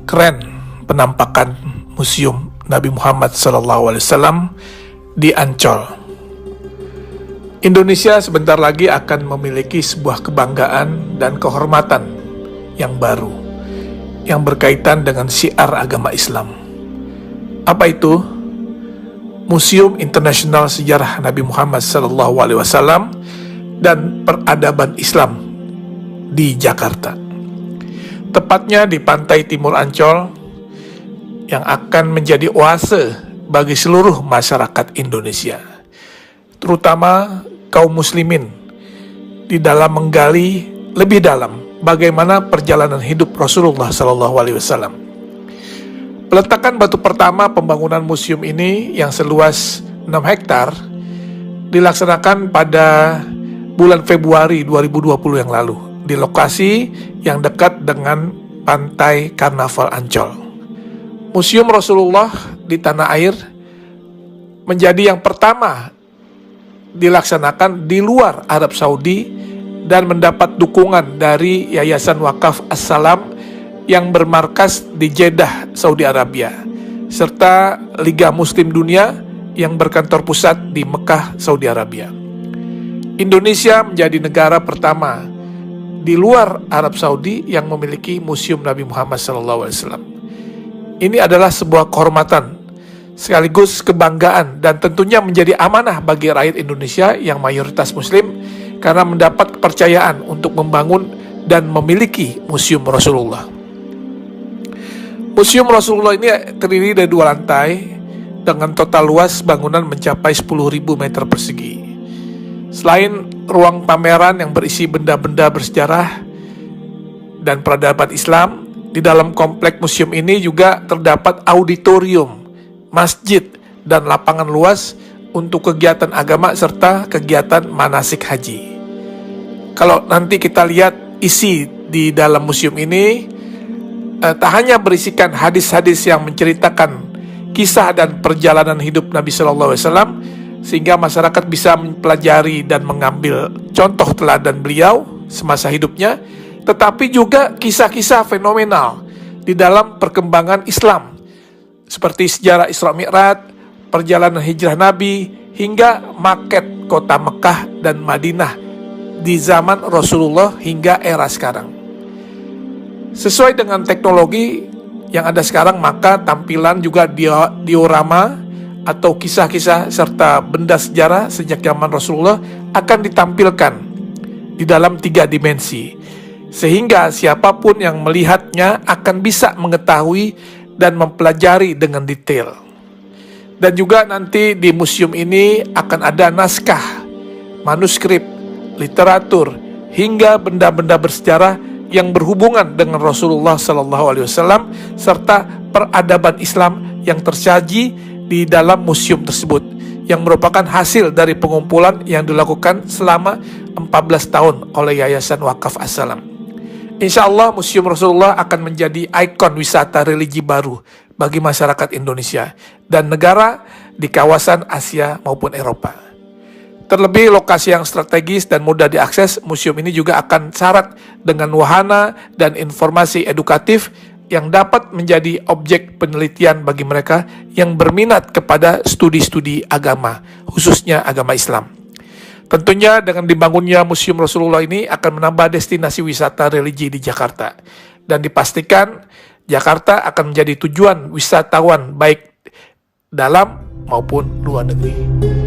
keren penampakan Museum Nabi Muhammad SAW di Ancol. Indonesia sebentar lagi akan memiliki sebuah kebanggaan dan kehormatan yang baru, yang berkaitan dengan syiar agama Islam. Apa itu? Museum Internasional Sejarah Nabi Muhammad SAW dan Peradaban Islam di Jakarta. Tepatnya di pantai timur Ancol, yang akan menjadi oase bagi seluruh masyarakat Indonesia, terutama kaum muslimin, di dalam menggali lebih dalam bagaimana perjalanan hidup Rasulullah SAW. Peletakan batu pertama pembangunan museum ini yang seluas 6 hektar dilaksanakan pada bulan Februari 2020 yang lalu di lokasi yang dekat dengan pantai Karnaval Ancol. Museum Rasulullah di tanah air menjadi yang pertama dilaksanakan di luar Arab Saudi dan mendapat dukungan dari Yayasan Wakaf As-Salam yang bermarkas di Jeddah, Saudi Arabia, serta Liga Muslim Dunia yang berkantor pusat di Mekah, Saudi Arabia. Indonesia menjadi negara pertama di luar Arab Saudi yang memiliki Museum Nabi Muhammad SAW. Ini adalah sebuah kehormatan, sekaligus kebanggaan, dan tentunya menjadi amanah bagi rakyat Indonesia yang mayoritas Muslim karena mendapat kepercayaan untuk membangun dan memiliki Museum Rasulullah. Museum Rasulullah ini terdiri dari 2 lantai dengan total luas bangunan mencapai 10.000 meter persegi. Selain ruang pameran yang berisi benda-benda bersejarah dan peradaban Islam, di dalam komplek museum ini juga terdapat auditorium, masjid, dan lapangan luas untuk kegiatan agama serta kegiatan manasik haji. Kalau nanti kita lihat isi di dalam museum ini, tak hanya berisikan hadis-hadis yang menceritakan kisah dan perjalanan hidup Nabi SAW, sehingga masyarakat bisa mempelajari dan mengambil contoh teladan beliau semasa hidupnya, tetapi juga kisah-kisah fenomenal di dalam perkembangan Islam, seperti sejarah Isra Mi'raj, perjalanan hijrah Nabi, hingga maket kota Mekah dan Madinah di zaman Rasulullah hingga era sekarang. Sesuai dengan teknologi yang ada sekarang, maka tampilan juga diorama atau kisah-kisah serta benda sejarah sejak zaman Rasulullah akan ditampilkan di dalam 3 dimensi, sehingga siapapun yang melihatnya akan bisa mengetahui dan mempelajari dengan detail. Dan juga nanti di museum ini akan ada naskah, manuskrip, literatur, hingga benda-benda bersejarah yang berhubungan dengan Rasulullah SAW serta peradaban Islam yang tersaji di dalam museum tersebut, yang merupakan hasil dari pengumpulan yang dilakukan selama 14 tahun oleh Yayasan Wakaf As-Salam. Insya Allah Museum Rasulullah akan menjadi ikon wisata religi baru bagi masyarakat Indonesia dan negara di kawasan Asia maupun Eropa. Terlebih lokasi yang strategis dan mudah diakses, museum ini juga akan syarat dengan wahana dan informasi edukatif yang dapat menjadi objek penelitian bagi mereka yang berminat kepada studi-studi agama, khususnya agama Islam. Tentunya dengan dibangunnya Museum Rasulullah ini akan menambah destinasi wisata religi di Jakarta, dan dipastikan Jakarta akan menjadi tujuan wisatawan baik dalam maupun luar negeri.